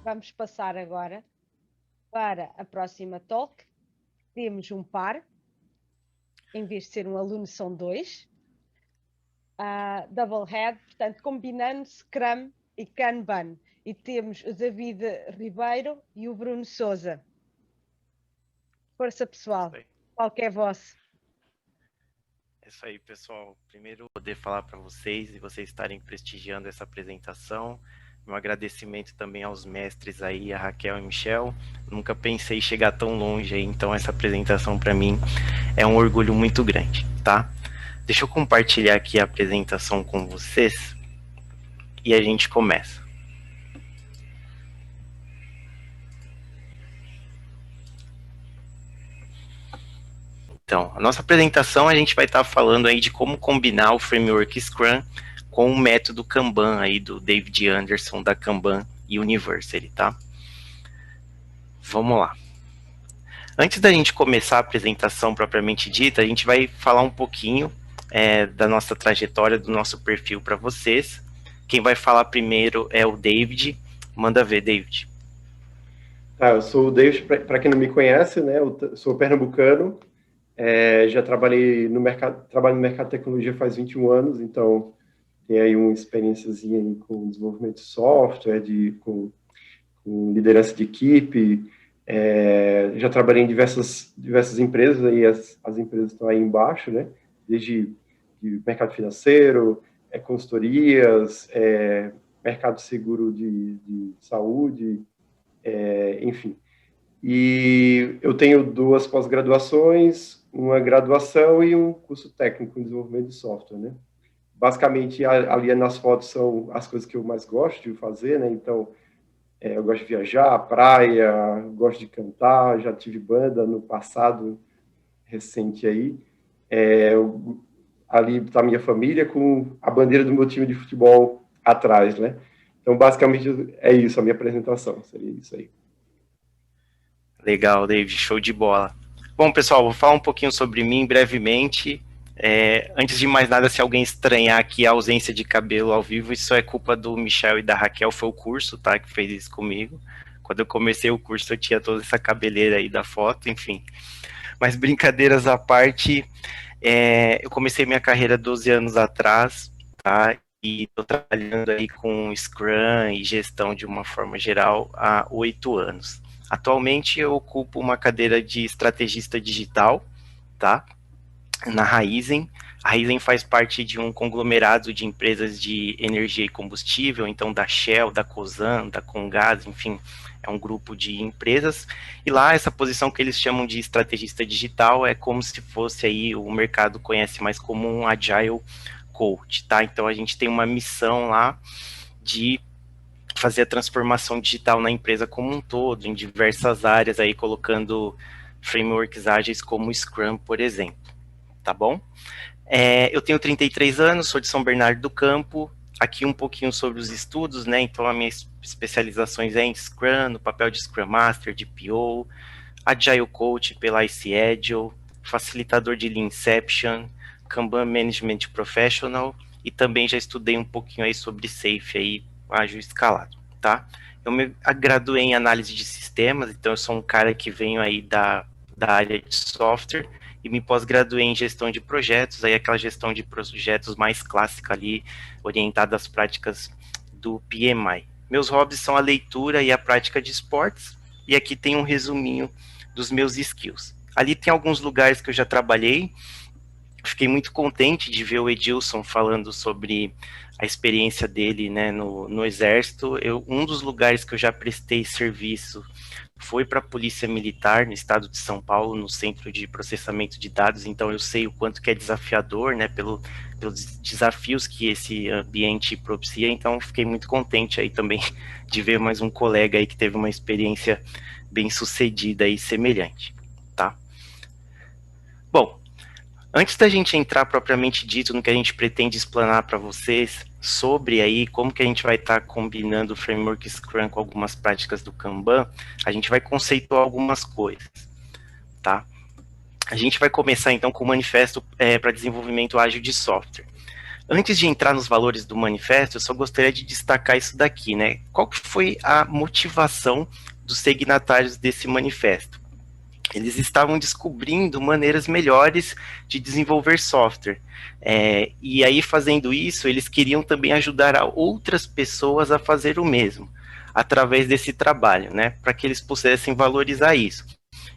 Vamos passar agora para a próxima talk. Temos um par, em vez de ser um aluno, são dois. Double head, portanto, combinando Scrum e Kanban. E temos o David Ribeiro e o Bruno Souza. Força, pessoal. Qual que é vosso? É isso aí, pessoal. Primeiro, poder falar para vocês e vocês estarem prestigiando essa apresentação. Um agradecimento também aos mestres aí, a Raquel e Michel. Nunca pensei chegar tão longe aí, então essa apresentação para mim é um orgulho muito grande, tá? Deixa eu compartilhar aqui a apresentação com vocês e a gente começa. Então, a nossa apresentação a gente vai estar falando aí de como combinar o framework Scrum com o método Kanban aí do David Anderson da Kanban University, tá? Vamos lá. Antes da gente começar a apresentação propriamente dita, a gente vai falar um pouquinho da nossa trajetória, do nosso perfil para vocês. Quem vai falar primeiro é o David. Manda ver, David. Eu sou o David, para quem não me conhece, né? Eu sou pernambucano, já trabalho no mercado de tecnologia faz 21 anos, então tenho aí uma experiênciazinha aí com desenvolvimento de software, com liderança de equipe, já trabalhei em diversas empresas, aí as empresas estão aí embaixo, né? Desde mercado financeiro, consultorias, mercado seguro de saúde, enfim. E eu tenho 2 pós-graduações, uma graduação e um curso técnico em desenvolvimento de software, né? Basicamente, ali nas fotos são as coisas que eu mais gosto de fazer, né? Então, eu gosto de viajar, praia, gosto de cantar, já tive banda no passado recente aí. Ali está a minha família com a bandeira do meu time de futebol atrás, né? Então, basicamente, é isso, a minha apresentação, seria isso aí. Legal, David, show de bola. Bom, pessoal, vou falar um pouquinho sobre mim brevemente. Antes de mais nada, se alguém estranhar aqui a ausência de cabelo ao vivo, isso é culpa do Michel e da Raquel, foi o curso, tá, que fez isso comigo. Quando eu comecei o curso, eu tinha toda essa cabeleira aí da foto, enfim. Mas brincadeiras à parte, eu comecei minha carreira 12 anos atrás, tá, e estou trabalhando aí com Scrum e gestão de uma forma geral há 8 anos. Atualmente eu ocupo uma cadeira de estrategista digital, tá? Na Raizen. A Raizen faz parte de um conglomerado de empresas de energia e combustível, então da Shell, da Cosan, da Comgás, enfim, é um grupo de empresas. E lá essa posição que eles chamam de estrategista digital é como se fosse aí, o mercado conhece mais como um agile coach, tá? Então a gente tem uma missão lá de fazer a transformação digital na empresa como um todo, em diversas áreas, aí colocando frameworks ágeis como o Scrum, por exemplo, tá bom? Eu tenho 33 anos, sou de São Bernardo do Campo, aqui um pouquinho sobre os estudos, né, então as minhas especializações é em Scrum, no papel de Scrum Master, de PO, Agile Coach pela IC Agile, facilitador de Lean Inception, Kanban Management Professional, e também já estudei um pouquinho aí sobre Safe aí, ágil escalado, tá? Eu me graduei em análise de sistemas, então eu sou um cara que venho aí da área de software e me pós-graduei em gestão de projetos, aí aquela gestão de projetos mais clássica ali, orientada às práticas do PMI. Meus hobbies são a leitura e a prática de esportes, e aqui tem um resuminho dos meus skills. Ali tem alguns lugares que eu já trabalhei, fiquei muito contente de ver o Edilson falando sobre a experiência dele, né, no Exército. Um dos lugares que eu já prestei serviço foi para a Polícia Militar no estado de São Paulo, no Centro de Processamento de Dados, então eu sei o quanto que é desafiador, né, pelos desafios que esse ambiente propicia, então fiquei muito contente aí também de ver mais um colega aí que teve uma experiência bem sucedida e semelhante, tá? Bom, antes da gente entrar propriamente dito no que a gente pretende explanar para vocês sobre aí como que a gente vai estar combinando o framework Scrum com algumas práticas do Kanban, a gente vai conceituar algumas coisas, tá? A gente vai começar então com o manifesto para desenvolvimento ágil de software. Antes de entrar nos valores do manifesto, eu só gostaria de destacar isso daqui, né? Qual que foi a motivação dos signatários desse manifesto? Eles estavam descobrindo maneiras melhores de desenvolver software. E aí, fazendo isso, eles queriam também ajudar a outras pessoas a fazer o mesmo, através desse trabalho, né? Para que eles pudessem valorizar isso.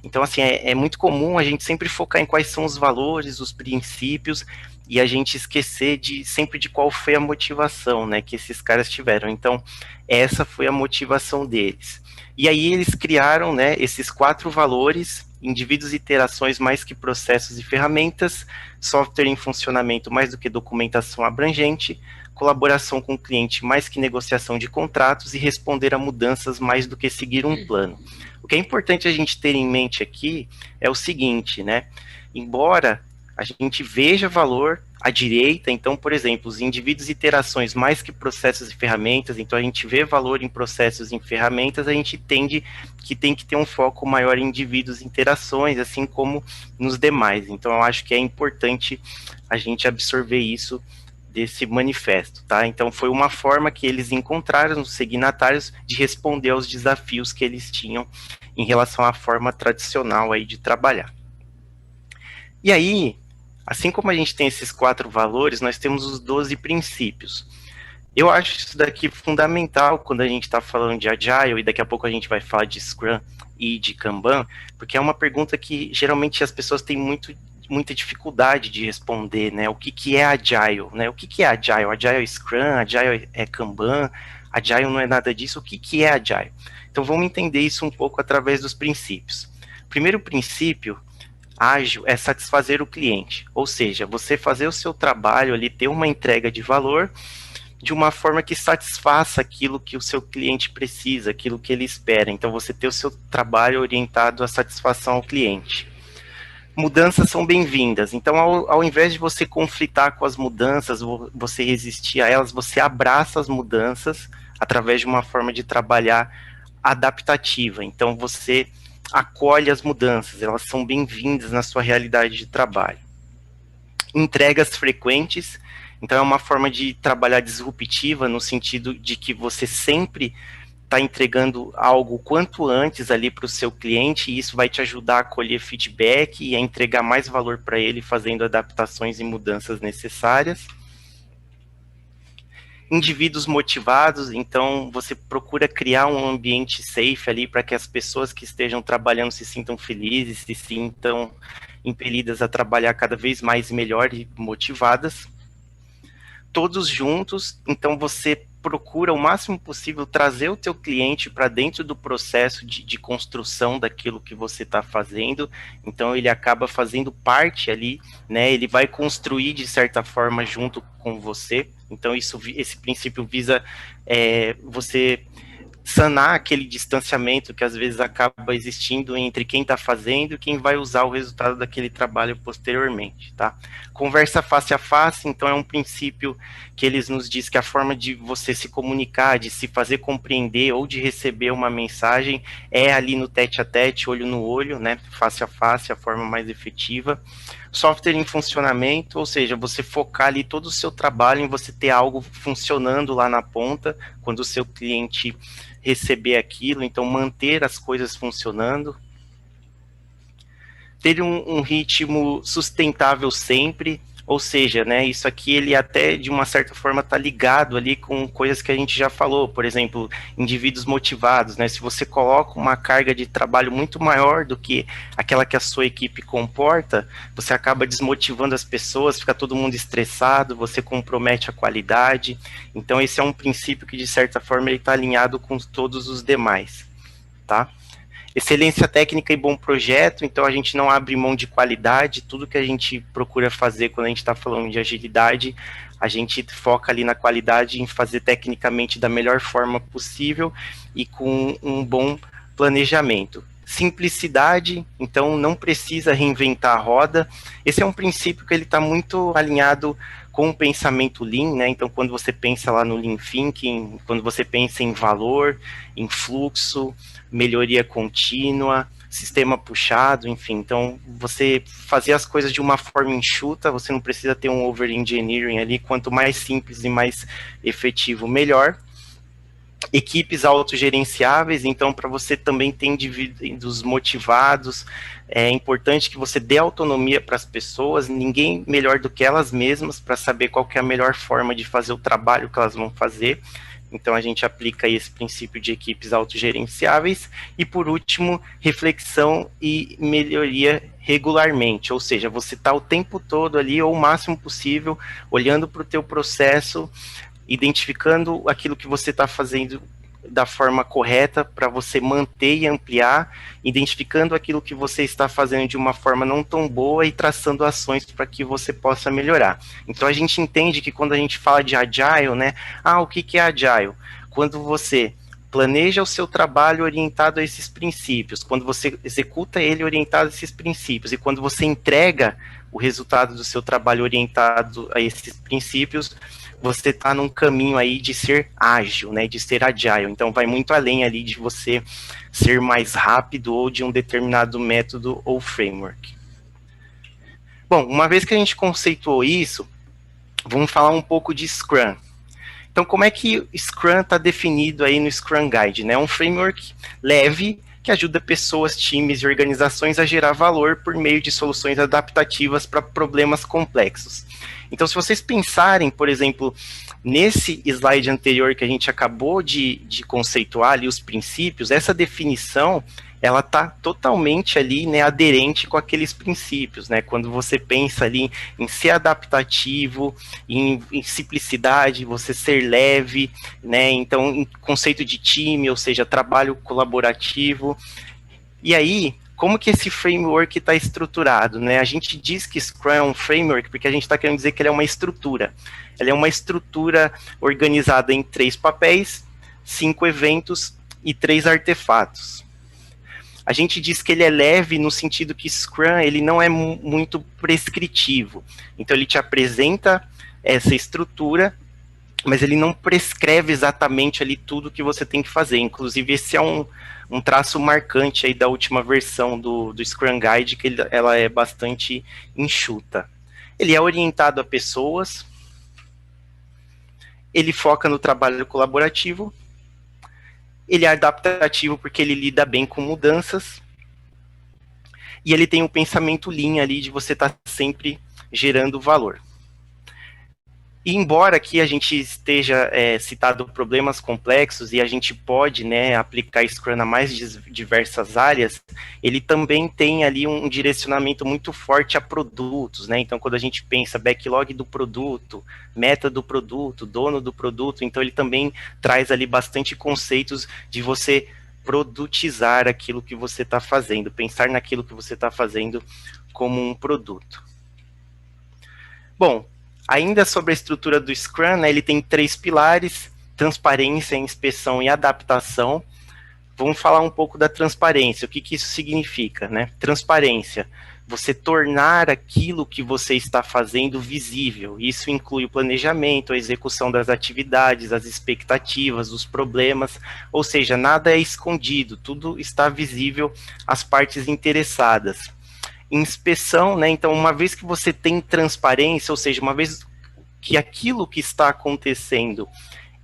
Então, assim, é muito comum a gente sempre focar em quais são os valores, os princípios, e a gente esquecer sempre de qual foi a motivação, né, que esses caras tiveram. Então, essa foi a motivação deles. E aí eles criaram, né, esses 4 valores: indivíduos e interações mais que processos e ferramentas, software em funcionamento mais do que documentação abrangente, colaboração com o cliente mais que negociação de contratos e responder a mudanças mais do que seguir um plano. O que é importante a gente ter em mente aqui é o seguinte, né? Embora a gente veja valor à direita, então, por exemplo, os indivíduos e interações mais que processos e ferramentas, então a gente vê valor em processos e em ferramentas, a gente entende que tem que ter um foco maior em indivíduos e interações, assim como nos demais. Então, eu acho que é importante a gente absorver isso desse manifesto, tá? Então, foi uma forma que eles encontraram, os signatários, de responder aos desafios que eles tinham em relação à forma tradicional aí de trabalhar. E aí, assim como a gente tem esses 4 valores, nós temos os 12 princípios. Eu acho isso daqui fundamental quando a gente está falando de Agile, e daqui a pouco a gente vai falar de Scrum e de Kanban, porque é uma pergunta que geralmente as pessoas têm muita dificuldade de responder, né? O que é Agile, né? O que é Agile? Agile é Scrum, Agile é Kanban, Agile não é nada disso. O que é Agile? Então vamos entender isso um pouco através dos princípios. Primeiro princípio ágil é satisfazer o cliente, ou seja, você fazer o seu trabalho ali, ter uma entrega de valor de uma forma que satisfaça aquilo que o seu cliente precisa, aquilo que ele espera. Então, você ter o seu trabalho orientado à satisfação ao cliente. Mudanças são bem-vindas. Então, ao invés de você conflitar com as mudanças, você resistir a elas, você abraça as mudanças através de uma forma de trabalhar adaptativa. Então, você acolhe as mudanças, elas são bem-vindas na sua realidade de trabalho. Entregas frequentes, então é uma forma de trabalhar disruptiva, no sentido de que você sempre está entregando algo quanto antes ali para o seu cliente, e isso vai te ajudar a colher feedback e a entregar mais valor para ele, fazendo adaptações e mudanças necessárias. Indivíduos motivados, então você procura criar um ambiente safe ali para que as pessoas que estejam trabalhando se sintam felizes, se sintam impelidas a trabalhar cada vez mais melhor e motivadas. Todos juntos, então você procura o máximo possível trazer o teu cliente para dentro do processo de construção daquilo que você está fazendo, então ele acaba fazendo parte ali, né? Ele vai construir de certa forma junto com você. Então esse princípio visa você sanar aquele distanciamento que às vezes acaba existindo entre quem está fazendo e quem vai usar o resultado daquele trabalho posteriormente, tá? Conversa face a face, então é um princípio que eles nos diz que a forma de você se comunicar, de se fazer compreender ou de receber uma mensagem é ali no tete a tete, olho no olho, né? Face a face, a forma mais efetiva. Software em funcionamento, ou seja, você focar ali todo o seu trabalho em você ter algo funcionando lá na ponta, quando o seu cliente receber aquilo, então manter as coisas funcionando. Ter um ritmo sustentável sempre, ou seja, né, isso aqui ele até de uma certa forma está ligado ali com coisas que a gente já falou, por exemplo, indivíduos motivados, né, se você coloca uma carga de trabalho muito maior do que aquela que a sua equipe comporta, você acaba desmotivando as pessoas, fica todo mundo estressado, você compromete a qualidade. Então esse é um princípio que de certa forma ele está alinhado com todos os demais, tá? Excelência técnica e bom projeto, então a gente não abre mão de qualidade, tudo que a gente procura fazer quando a gente está falando de agilidade, a gente foca ali na qualidade, em fazer tecnicamente da melhor forma possível e com um bom planejamento. Simplicidade, então não precisa reinventar a roda, esse é um princípio que ele está muito alinhado com o pensamento Lean, né? Então quando você pensa lá no Lean Thinking, quando você pensa em valor, em fluxo, melhoria contínua, sistema puxado, enfim. Então, você fazer as coisas de uma forma enxuta, você não precisa ter um over-engineering ali, quanto mais simples e mais efetivo, melhor. Equipes autogerenciáveis, então, para você também ter indivíduos motivados, é importante que você dê autonomia para as pessoas, ninguém melhor do que elas mesmas, para saber qual que é a melhor forma de fazer o trabalho que elas vão fazer. Então, a gente aplica esse princípio de equipes autogerenciáveis. E, por último, reflexão e melhoria regularmente, ou seja, você está o tempo todo ali, ou o máximo possível, olhando para o teu processo, identificando aquilo que você está fazendo da forma correta para você manter e ampliar, identificando aquilo que você está fazendo de uma forma não tão boa e traçando ações para que você possa melhorar. Então a gente entende que quando a gente fala de Agile, né? O que é Agile? Quando você planeja o seu trabalho orientado a esses princípios, quando você executa ele orientado a esses princípios, e quando você entrega o resultado do seu trabalho orientado a esses princípios, você está num caminho aí de ser ágil, né, de ser agile. Então vai muito além ali de você ser mais rápido ou de um determinado método ou framework. Bom, uma vez que a gente conceituou isso, vamos falar um pouco de Scrum. Então, como é que Scrum está definido aí no Scrum Guide, né? Um framework leve que ajuda pessoas, times e organizações a gerar valor por meio de soluções adaptativas para problemas complexos. Então, se vocês pensarem, por exemplo, nesse slide anterior que a gente acabou de conceituar ali os princípios, essa definição, ela está totalmente ali, né, aderente com aqueles princípios, né? Quando você pensa ali em ser adaptativo, em simplicidade, você ser leve, né? Então, em conceito de time, ou seja, trabalho colaborativo. E aí, como que esse framework está estruturado, né? A gente diz que Scrum é um framework porque a gente está querendo dizer que ele é uma estrutura. Ela é uma estrutura organizada em 3 papéis, 5 eventos e 3 artefatos. A gente diz que ele é leve no sentido que Scrum ele não é muito prescritivo. Então ele te apresenta essa estrutura, mas ele não prescreve exatamente ali tudo que você tem que fazer. Inclusive esse é um traço marcante aí da última versão do Scrum Guide, que ela é bastante enxuta. Ele é orientado a pessoas, ele foca no trabalho colaborativo, ele é adaptativo porque ele lida bem com mudanças, e ele tem um pensamento lean ali de você estar sempre gerando valor. E embora aqui a gente esteja citado problemas complexos e a gente pode, né, aplicar Scrum a mais diversas áreas, ele também tem ali um direcionamento muito forte a produtos, né? Então, quando a gente pensa backlog do produto, meta do produto, dono do produto, então ele também traz ali bastante conceitos de você produtizar aquilo que você está fazendo, pensar naquilo que você está fazendo como um produto. Bom, ainda sobre a estrutura do Scrum, né, ele tem 3 pilares: transparência, inspeção e adaptação. Vamos falar um pouco da transparência. O que isso significa, né? Transparência, você tornar aquilo que você está fazendo visível. Isso inclui o planejamento, a execução das atividades, as expectativas, os problemas, ou seja, nada é escondido, tudo está visível às partes interessadas. Inspeção, né? Então, uma vez que você tem transparência, ou seja, uma vez que aquilo que está acontecendo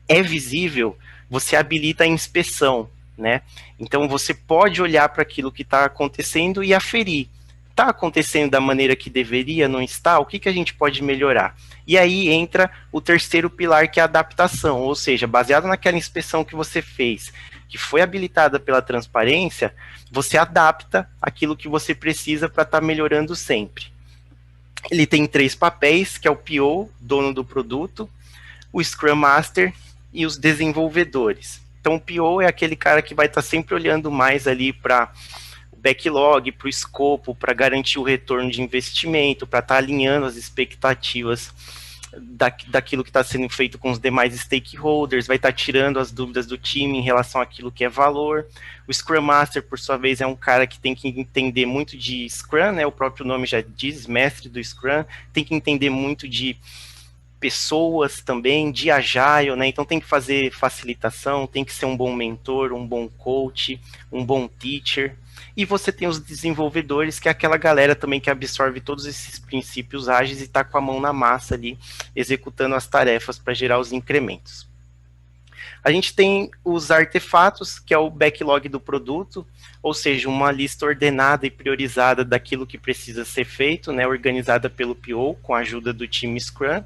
é visível, você habilita a inspeção, né? Então, você pode olhar para aquilo que está acontecendo e aferir. Está acontecendo da maneira que deveria, não está? O que a gente pode melhorar? E aí entra o terceiro pilar, que é a adaptação, ou seja, baseado naquela inspeção que você fez, que foi habilitada pela transparência, você adapta aquilo que você precisa para estar melhorando sempre. Ele tem 3 papéis, que é o PO, dono do produto, o Scrum Master e os desenvolvedores. Então o PO é aquele cara que vai estar sempre olhando mais ali para o backlog, para o escopo, para garantir o retorno de investimento, para estar alinhando as expectativas daquilo que está sendo feito com os demais stakeholders, vai estar tirando as dúvidas do time em relação àquilo que é valor. O Scrum Master, por sua vez, é um cara que tem que entender muito de Scrum, né? O próprio nome já diz, mestre do Scrum, tem que entender muito de pessoas também, de Agile, né? Então tem que fazer facilitação, tem que ser um bom mentor, um bom coach, um bom teacher. E você tem os desenvolvedores, que é aquela galera também que absorve todos esses princípios ágeis e está com a mão na massa ali, executando as tarefas para gerar os incrementos. A gente tem os artefatos, que é o backlog do produto, ou seja, uma lista ordenada e priorizada daquilo que precisa ser feito, né, organizada pelo PO, com a ajuda do time Scrum.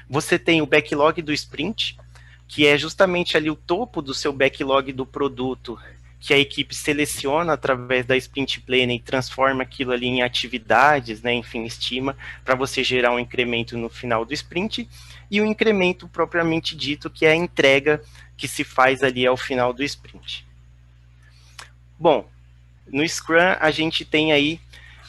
Você tem o backlog do sprint, que é justamente ali o topo do seu backlog do produto, que a equipe seleciona através da sprint planning e transforma aquilo ali em atividades, né, enfim, estima, para você gerar um incremento no final do sprint, e o incremento propriamente dito, que é a entrega que se faz ali ao final do sprint. Bom, no Scrum a gente tem aí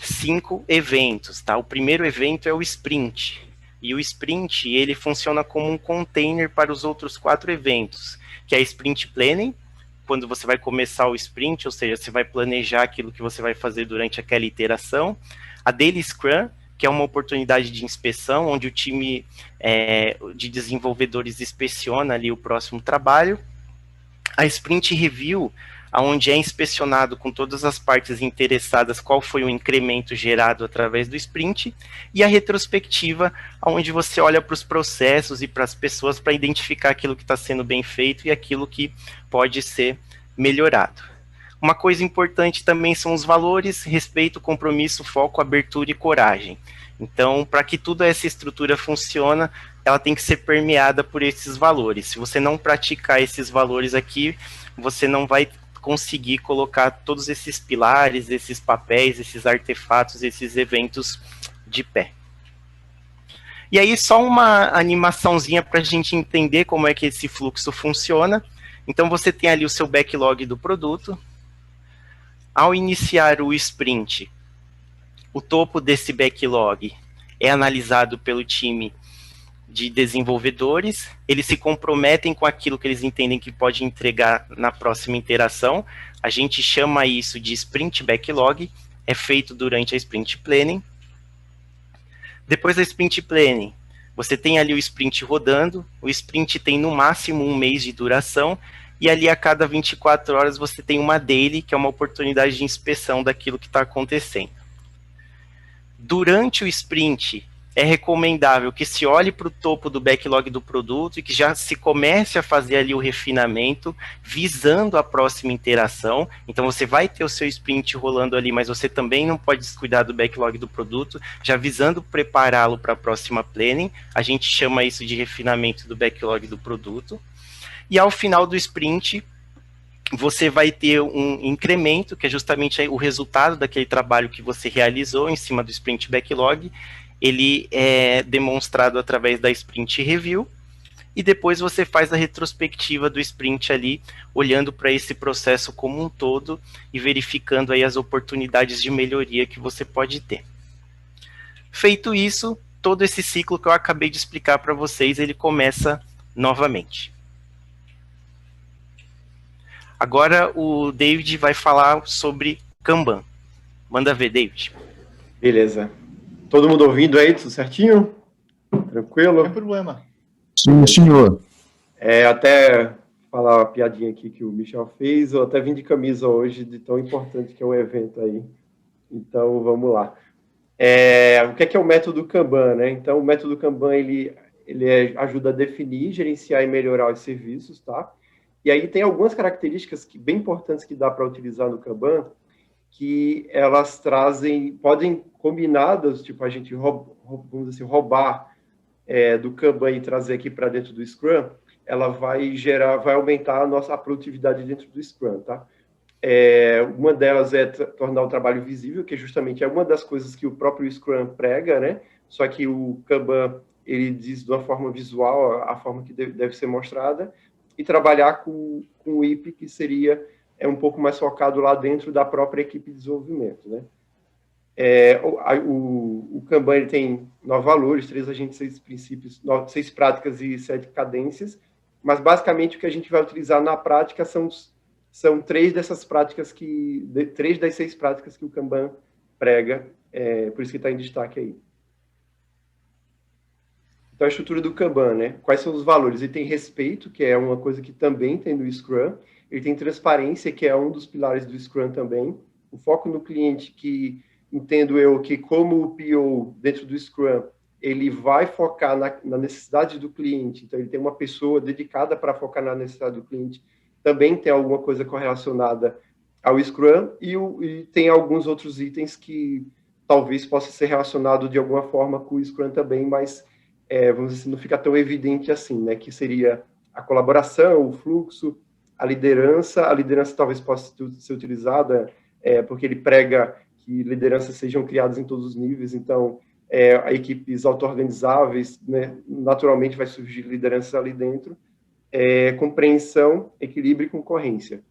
5 eventos, tá? O primeiro evento é o sprint, e o sprint ele funciona como um container para os outros 4 eventos, que é a sprint planning, quando você vai começar o sprint, ou seja, você vai planejar aquilo que você vai fazer durante aquela iteração, a daily Scrum, que é uma oportunidade de inspeção, onde o time de desenvolvedores inspeciona ali o próximo trabalho. A Sprint Review, onde é inspecionado com todas as partes interessadas qual foi o incremento gerado através do sprint. E a retrospectiva, onde você olha para os processos e para as pessoas para identificar aquilo que está sendo bem feito e aquilo que pode ser melhorado. Uma coisa importante também são os valores: respeito, compromisso, foco, abertura e coragem. Então, para que toda essa estrutura funcione, ela tem que ser permeada por esses valores. Se você não praticar esses valores aqui, você não vai conseguir colocar todos esses pilares, esses papéis, esses artefatos, esses eventos de pé. E aí, só uma animaçãozinha para a gente entender como é que esse fluxo funciona. Então, você tem ali o seu backlog do produto. Ao iniciar o sprint, o topo desse backlog é analisado pelo time de desenvolvedores, eles se comprometem com aquilo que eles entendem que pode entregar na próxima interação. A gente chama isso de sprint backlog, é feito durante a sprint planning. Depois da sprint planning, você tem ali o sprint rodando, o sprint tem no máximo 1 mês de duração, e ali a cada 24 horas você tem uma daily, que é uma oportunidade de inspeção daquilo que está acontecendo. Durante o sprint, é recomendável que se olhe para o topo do backlog do produto e que já se comece a fazer ali o refinamento, visando a próxima interação. Então você vai ter o seu sprint rolando ali, mas você também não pode descuidar do backlog do produto, já visando prepará-lo para a próxima planning. A gente chama isso de refinamento do backlog do produto. E ao final do sprint, você vai ter um incremento, que é justamente o resultado daquele trabalho que você realizou em cima do sprint backlog. Ele é demonstrado através da sprint review, e depois você faz a retrospectiva do sprint ali, olhando para esse processo como um todo e verificando aí as oportunidades de melhoria que você pode ter. Feito isso, todo esse ciclo que eu acabei de explicar para vocês, ele começa novamente. Agora o David vai falar sobre Kanban. Manda ver, David. Beleza. Todo mundo ouvindo aí, tudo certinho? Tranquilo? Não tem problema. Sim, senhor. Até falar uma piadinha aqui que o Michel fez, eu até vim de camisa hoje, de tão importante que é o evento aí. Então, vamos lá. O que é o método Kanban, né? Então, o método Kanban, ele ajuda a definir, gerenciar e melhorar os serviços, tá? E aí tem algumas características bem importantes que dá para utilizar no Kanban, que elas podem combinadas, tipo a gente vamos dizer assim, roubar do Kanban e trazer aqui para dentro do Scrum, ela vai aumentar a produtividade dentro do Scrum, tá? Uma delas é tornar o trabalho visível, que justamente é uma das coisas que o próprio Scrum prega, né? Só que o Kanban, ele diz de uma forma visual a forma que deve ser mostrada, e trabalhar com o IP, que seria um pouco mais focado lá dentro da própria equipe de desenvolvimento, né? O Kanban ele tem 9 valores, 3 agentes, 6 princípios, 6 práticas e 7 cadências, mas basicamente o que a gente vai utilizar na prática são 3 dessas práticas 3 das 6 práticas que o Kanban prega, por isso que está em destaque aí. Então, a estrutura do Kanban, né? Quais são os valores? Ele tem respeito, que é uma coisa que também tem no Scrum. Ele tem transparência, que é um dos pilares do Scrum também. o foco no cliente, que entendo eu que como o PO dentro do Scrum, ele vai focar na necessidade do cliente, então ele tem uma pessoa dedicada para focar na necessidade do cliente, também tem alguma coisa correlacionada ao Scrum, e tem alguns outros itens que talvez possa ser relacionado de alguma forma com o Scrum também, mas vamos dizer, não fica tão evidente assim, né? Que seria a colaboração, o fluxo, a liderança talvez possa ser utilizada porque ele prega que lideranças sejam criadas em todos os níveis, então equipes auto-organizáveis, né? Naturalmente vai surgir lideranças ali dentro, compreensão, equilíbrio e concorrência.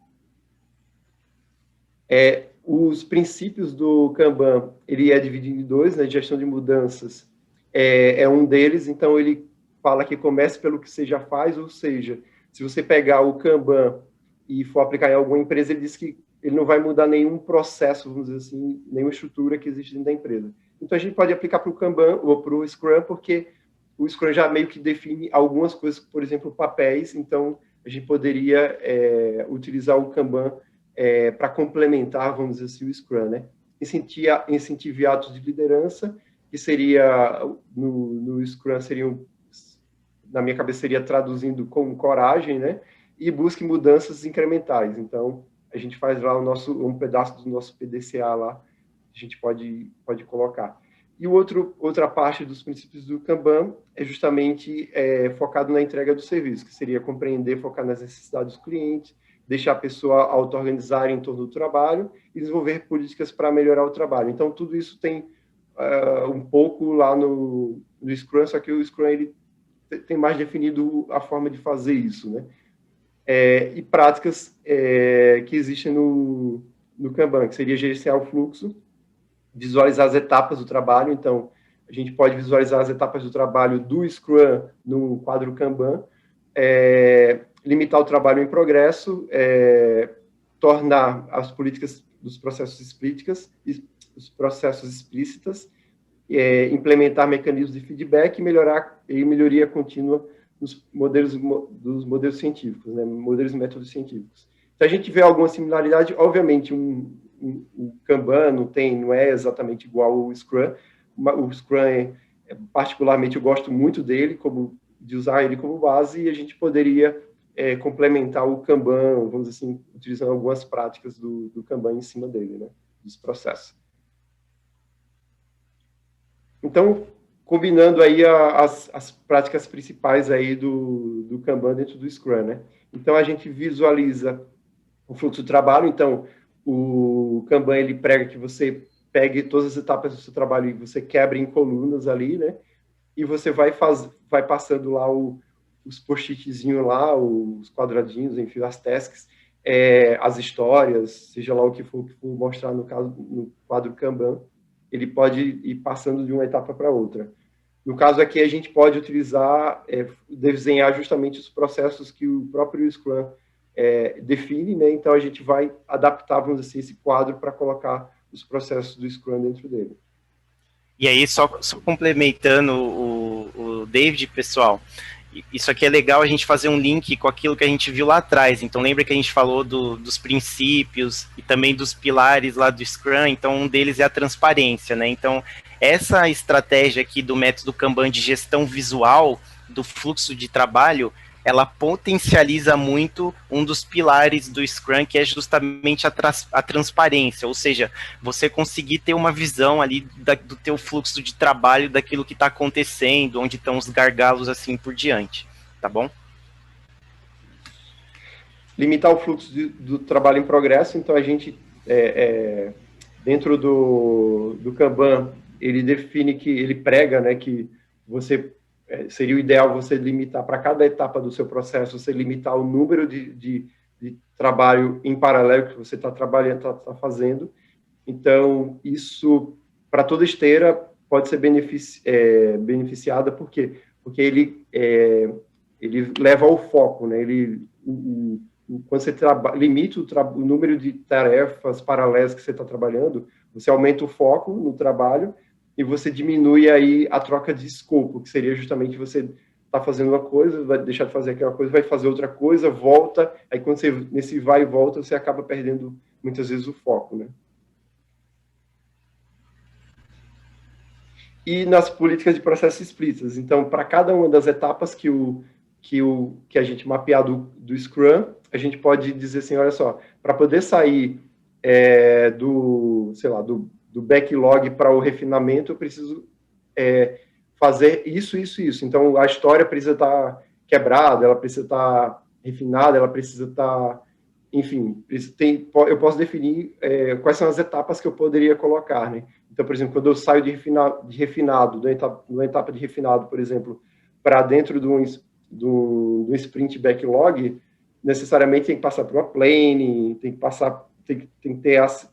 Os princípios do Kanban, ele é dividido em dois, né? Gestão de mudanças é um deles, então ele fala que comece pelo que você já faz, ou seja, se você pegar o Kanban e for aplicar em alguma empresa, ele diz que ele não vai mudar nenhum processo, vamos dizer assim, nenhuma estrutura que existe dentro da empresa. Então, a gente pode aplicar para o Kanban ou para o Scrum, porque o Scrum já meio que define algumas coisas, por exemplo, papéis, então a gente poderia utilizar o Kanban para complementar, vamos dizer assim, o Scrum, né? Incentivar atos de liderança, que seria, no Scrum, na minha cabeça, seria traduzindo com coragem, né? E busque mudanças incrementais. Então, a gente faz lá um pedaço do nosso PDCA lá, a gente pode colocar. E outra parte dos princípios do Kanban é justamente focado na entrega do serviço, que seria compreender, focar nas necessidades dos clientes, deixar a pessoa auto-organizar em torno do trabalho e desenvolver políticas para melhorar o trabalho. Então, tudo isso tem um pouco lá no Scrum, só que o Scrum ele tem mais definido a forma de fazer isso, né? E práticas que existem no Kanban, que seria gerenciar o fluxo, visualizar as etapas do trabalho. Então, a gente pode visualizar as etapas do trabalho do Scrum no quadro Kanban, limitar o trabalho em progresso, tornar as políticas dos processos explícitas, implementar mecanismos de feedback e melhoria contínua dos modelos científicos, né, modelos e métodos científicos. Então, a gente vê alguma similaridade, obviamente, o Kanban não é exatamente igual ao Scrum. O Scrum, particularmente, eu gosto muito dele, de usar ele como base, e a gente poderia complementar o Kanban, vamos dizer assim, utilizando algumas práticas do Kanban em cima dele, né, dos processos. Então, combinando aí as práticas principais aí do Kanban dentro do Scrum, né? Então, a gente visualiza o fluxo do trabalho. Então, o Kanban, ele prega que você pegue todas as etapas do seu trabalho e você quebre em colunas ali, né? E você vai passando lá os post-itzinhos lá, os quadradinhos, enfim, as tasks, as histórias, seja lá o que for mostrar no quadro Kanban, ele pode ir passando de uma etapa para outra. No caso aqui, a gente pode utilizar, desenhar justamente os processos que o próprio Scrum define, né? Então, a gente vai adaptar, vamos dizer assim, esse quadro para colocar os processos do Scrum dentro dele. E aí, só complementando o David, pessoal, isso aqui é legal a gente fazer um link com aquilo que a gente viu lá atrás. Então, lembra que a gente falou dos princípios e também dos pilares lá do Scrum. Então, um deles é a transparência, né? Então, essa estratégia aqui do método Kanban de gestão visual do fluxo de trabalho, ela potencializa muito um dos pilares do Scrum, que é justamente a transparência, ou seja, você conseguir ter uma visão ali do teu fluxo de trabalho, daquilo que está acontecendo, onde estão os gargalos, assim por diante, tá bom? Limitar o fluxo do trabalho em progresso. Então, a gente, dentro do Kanban, ele define ele prega, né, que seria o ideal você limitar para cada etapa do seu processo, você limitar o número de trabalho em paralelo que você está trabalhando, está fazendo. Então, isso, para toda esteira, pode ser beneficiada, porque ele leva ao foco, né? Quando você limita o número de tarefas paralelas que você está trabalhando, você aumenta o foco no trabalho e você diminui aí a troca de escopo, que seria justamente você tá fazendo uma coisa, vai deixar de fazer aquela coisa, vai fazer outra coisa, volta, aí quando você, nesse vai e volta, você acaba perdendo muitas vezes o foco, né? e nas políticas de processos explícitas. Então, para cada uma das etapas que a gente mapear do Scrum, a gente pode dizer assim, olha só, para poder sair do backlog para o refinamento, eu preciso fazer isso, isso, isso. Então, a história precisa estar quebrada, ela precisa estar refinada, ela precisa estar... Enfim, eu posso definir quais são as etapas que eu poderia colocar, né? Então, por exemplo, quando eu saio de refinado, da etapa de refinado, por exemplo, para dentro do sprint backlog, necessariamente tem que passar por uma planning, tem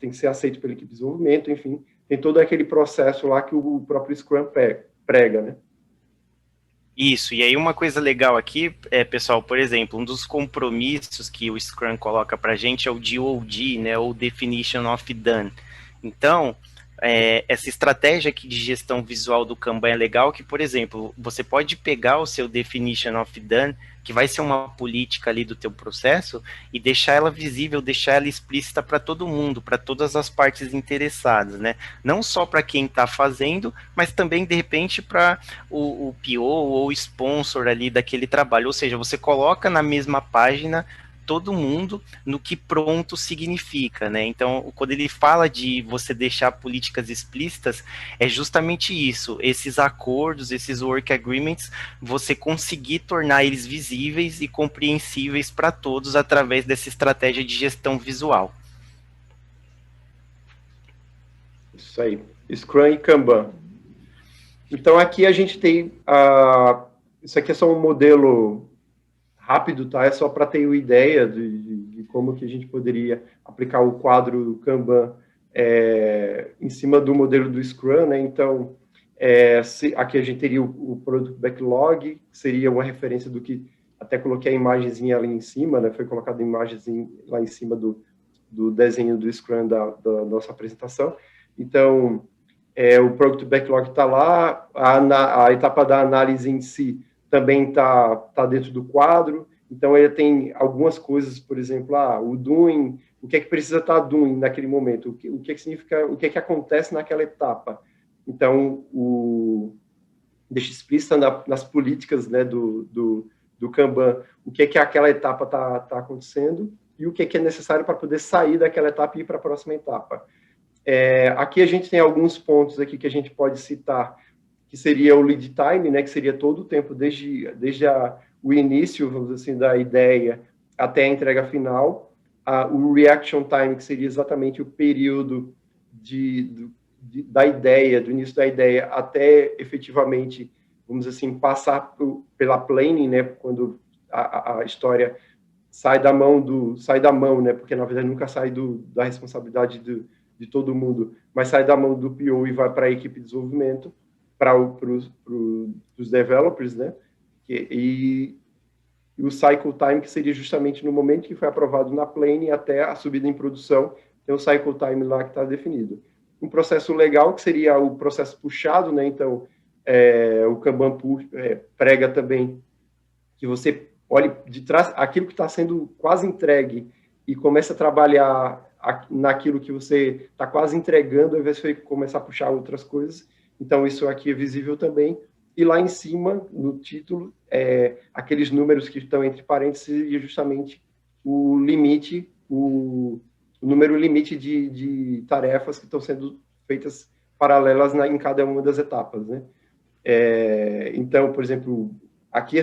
que ser aceito pela equipe de desenvolvimento, enfim, tem todo aquele processo lá que o próprio Scrum prega, né? Isso, e aí uma coisa legal aqui, pessoal, por exemplo, um dos compromissos que o Scrum coloca para a gente é o DOD, né, ou Definition of Done. Então, essa estratégia aqui de gestão visual do Kanban é legal que, por exemplo, você pode pegar o seu Definition of Done, que vai ser uma política ali do teu processo, e deixar ela visível, deixar ela explícita para todo mundo, para todas as partes interessadas, né? Não só para quem está fazendo, mas também, de repente, para o PO ou o sponsor ali daquele trabalho. Ou seja, você coloca na mesma página todo mundo no que pronto significa, né? Então, quando ele fala de você deixar políticas explícitas, é justamente isso, esses acordos, esses work agreements, você conseguir tornar eles visíveis e compreensíveis para todos através dessa estratégia de gestão visual. Isso aí, Scrum e Kanban. Então, aqui a gente tem, isso aqui é só um modelo rápido, tá? É só para ter uma ideia de como que a gente poderia aplicar o quadro Kanban em cima do modelo do Scrum, né? Então, aqui a gente teria o Product Backlog, que seria uma referência do que, até coloquei a imagenzinha ali em cima, né? Foi colocada a imagenzinha lá em cima do desenho do Scrum da nossa apresentação. Então, o Product Backlog está lá, a etapa da análise em si também está dentro do quadro. Então, ele tem algumas coisas, por exemplo, o doing, o que é que precisa estar doing naquele momento, o que é que significa, o que é que acontece naquela etapa. Então, deixa explícito nas políticas, né, do Kanban, o que é que aquela etapa está acontecendo e o que é necessário para poder sair daquela etapa e ir para a próxima etapa. Aqui a gente tem alguns pontos aqui que a gente pode citar, que seria o lead time, né, que seria todo o tempo, desde o início, vamos dizer assim, da ideia até a entrega final, o reaction time, que seria exatamente o período da ideia, do início da ideia até efetivamente, vamos dizer assim, passar pela planning, né, quando a história sai da mão, né, porque na verdade nunca sai da responsabilidade de todo mundo, mas sai da mão do PO e vai para a equipe de desenvolvimento, para os developers, né? E o cycle time, que seria justamente no momento que foi aprovado na plane até a subida em produção, tem um cycle time lá que está definido. Um processo legal, que seria o processo puxado, né? Então, o Kanban prega também que você olhe de trás aquilo que está sendo quase entregue e comece a trabalhar naquilo que você está quase entregando, ao invés de começar a puxar outras coisas. Então, isso aqui é visível também. E lá em cima, no título, aqueles números que estão entre parênteses, e justamente o limite, o número limite de tarefas que estão sendo feitas paralelas em cada uma das etapas, né? Então, por exemplo, aqui,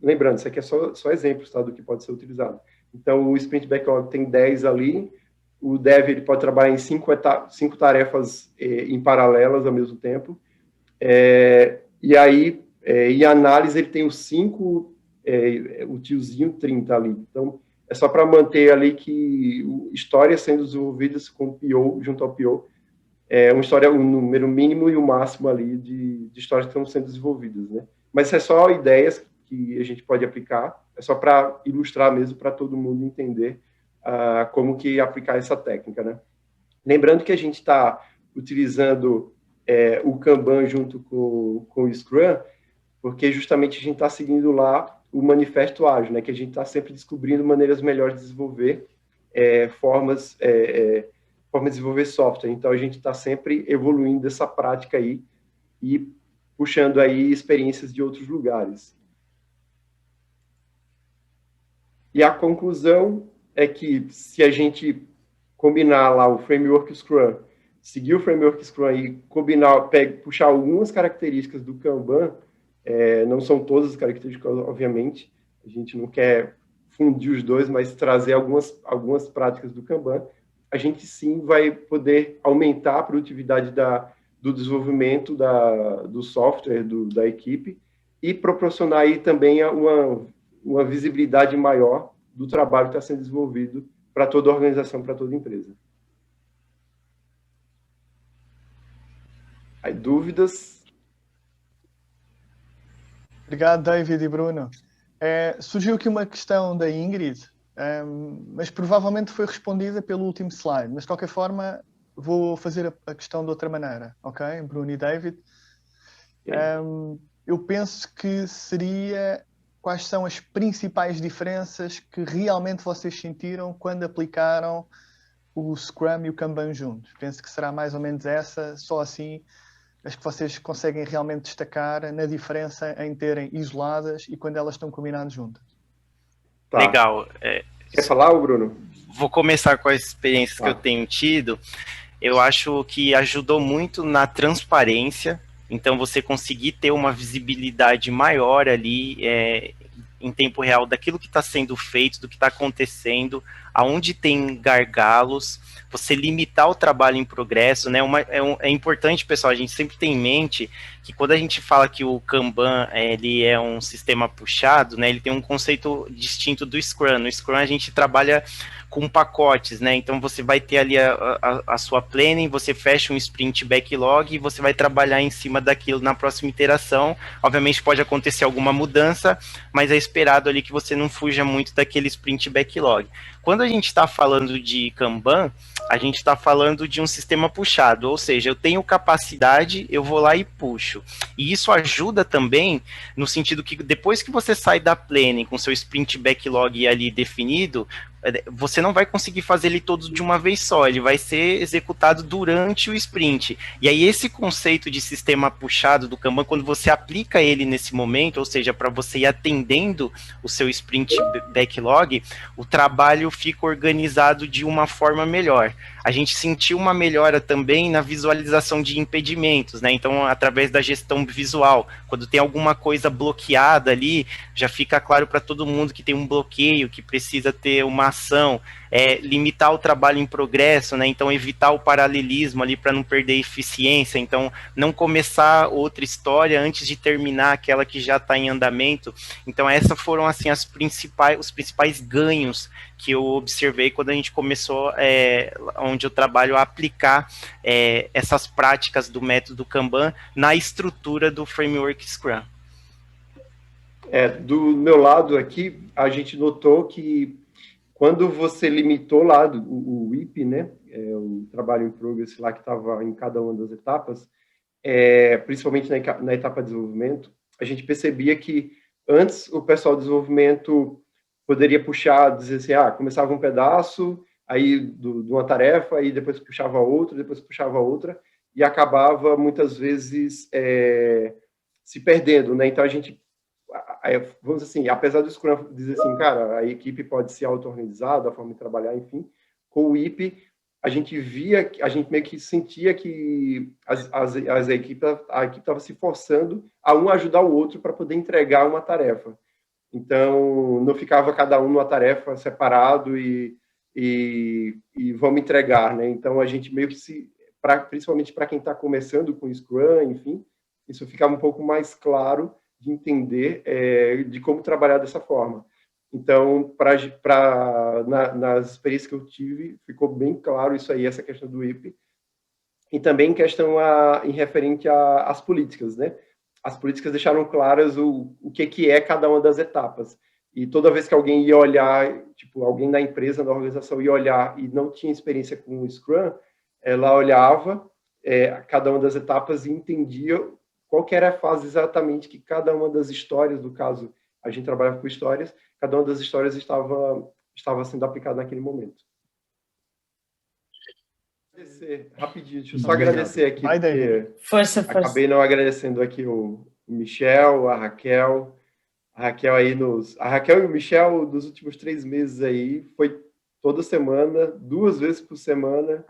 lembrando, isso aqui é só exemplos, tá, do que pode ser utilizado. Então, o Sprint Backlog tem 10 ali, o Dev ele pode trabalhar em 5 tarefas em paralelas ao mesmo tempo, e aí, em análise, ele tem os 5, o tiozinho 30 ali. Então, é só para manter ali que histórias sendo desenvolvidas com o PO, junto ao PO, um número mínimo e o máximo ali de histórias que estão sendo desenvolvidas, né? Mas isso é só ideias que a gente pode aplicar, é só para ilustrar mesmo, para todo mundo entender como que aplicar essa técnica, né? Lembrando que a gente está utilizando o Kanban junto com o Scrum, porque justamente a gente está seguindo lá o Manifesto Ágil, né? Que a gente está sempre descobrindo maneiras melhores de desenvolver formas de desenvolver software. Então, a gente está sempre evoluindo essa prática aí e puxando aí experiências de outros lugares. E a conclusão é que se a gente combinar lá o framework Scrum, seguir o framework Scrum e combinar, puxar algumas características do Kanban, não são todas as características, obviamente, a gente não quer fundir os dois, mas trazer algumas práticas do Kanban, a gente sim vai poder aumentar a produtividade do desenvolvimento do software, da equipe, e proporcionar aí também uma visibilidade maior do trabalho que está sendo desenvolvido para toda a organização, para toda a empresa. Aí, dúvidas? Obrigado, David e Bruno. Surgiu aqui uma questão da Ingrid, mas provavelmente foi respondida pelo último slide. Mas, de qualquer forma, vou fazer a questão de outra maneira. Ok, Bruno e David? Eu penso que seria... Quais são as principais diferenças que realmente vocês sentiram quando aplicaram o Scrum e o Kanban juntos? Penso que será mais ou menos essa, só assim as que vocês conseguem realmente destacar na diferença em terem isoladas e quando elas estão combinadas juntas. Tá. Legal. Quer falar, Bruno? Vou começar com as experiências que eu tenho tido. Eu acho que ajudou muito na transparência. Então, você conseguir ter uma visibilidade maior ali em tempo real daquilo que está sendo feito, do que está acontecendo, aonde tem gargalos, você limitar o trabalho em progresso, né? É importante, pessoal, a gente sempre tem em mente que quando a gente fala que o Kanban ele é um sistema puxado, né? Ele tem um conceito distinto do Scrum. No Scrum a gente trabalha com pacotes, né? Então você vai ter ali a sua planning, você fecha um sprint backlog e você vai trabalhar em cima daquilo na próxima iteração. Obviamente pode acontecer alguma mudança, mas é esperado ali que você não fuja muito daquele sprint backlog. Quando a gente está falando de Kanban, a gente está falando de um sistema puxado, ou seja, eu tenho capacidade, eu vou lá e puxo. E isso ajuda também no sentido que depois que você sai da planning com seu sprint backlog ali definido, você não vai conseguir fazer ele todo de uma vez só, ele vai ser executado durante o sprint. E aí esse conceito de sistema puxado do Kanban, quando você aplica ele nesse momento, ou seja, para você ir atendendo o seu sprint backlog, o trabalho fica organizado de uma forma melhor. A gente sentiu uma melhora também na visualização de impedimentos, né? Então, através da gestão visual, quando tem alguma coisa bloqueada ali, já fica claro para todo mundo que tem um bloqueio, que precisa ter uma ação, limitar o trabalho em progresso, né? Então, evitar o paralelismo ali para não perder eficiência. Então, não começar outra história antes de terminar aquela que já está em andamento. Então, essas foram assim os principais ganhos que eu observei quando a gente começou, onde eu trabalho, a aplicar essas práticas do método Kanban na estrutura do framework Scrum. Do meu lado aqui, a gente notou que quando você limitou lá o WIP, né, o trabalho em progress lá que estava em cada uma das etapas, principalmente na etapa de desenvolvimento, a gente percebia que antes o pessoal de desenvolvimento poderia puxar, dizer assim, começava um pedaço, aí de uma tarefa, aí depois puxava outra, depois puxava outra, e acabava muitas vezes se perdendo, né? Então a gente, vamos dizer assim, apesar do Scrum dizer assim, cara, a equipe pode se auto-organizar, da forma de trabalhar, enfim, com o IP, a gente meio que sentia que a equipe estava se forçando a um ajudar o outro para poder entregar uma tarefa. Então, não ficava cada um numa tarefa separado e vamos entregar, né? Então, a gente meio que principalmente para quem está começando com o Scrum, enfim, isso ficava um pouco mais claro de entender de como trabalhar dessa forma. Então, nas experiências que eu tive, ficou bem claro isso aí, essa questão do IP. E também questão em referente às políticas, né? As políticas deixaram claras o que é cada uma das etapas. E toda vez que alguém ia olhar, tipo, alguém da empresa, da organização ia olhar e não tinha experiência com o Scrum, ela olhava cada uma das etapas e entendia qual que era a fase exatamente que cada uma das histórias, no caso, a gente trabalhava com histórias, cada uma das histórias estava sendo aplicada naquele momento. Rapidinho, deixa eu só agradecer aqui, Vai daí. porque Força. acabei não agradecendo aqui o Michel, a Raquel aí a Raquel e o Michel dos últimos 3 meses aí, foi toda semana, 2 vezes por semana,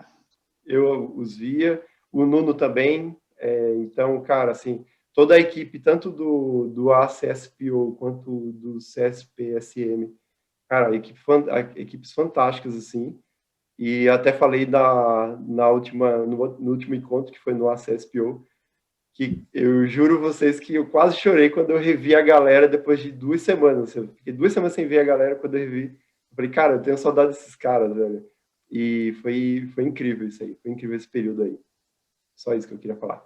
eu os via, o Nuno também, então, cara, assim, toda a equipe, tanto do ACSPO quanto do CSPSM, cara, equipes fantásticas, assim, e até falei no último encontro, que foi no ACSPO, que eu juro vocês que eu quase chorei quando eu revi a galera depois de 2 semanas. Eu fiquei 2 semanas sem ver a galera, quando eu revi, eu falei, cara, eu tenho saudade desses caras, velho. E foi incrível isso aí, foi incrível esse período aí. Só isso que eu queria falar.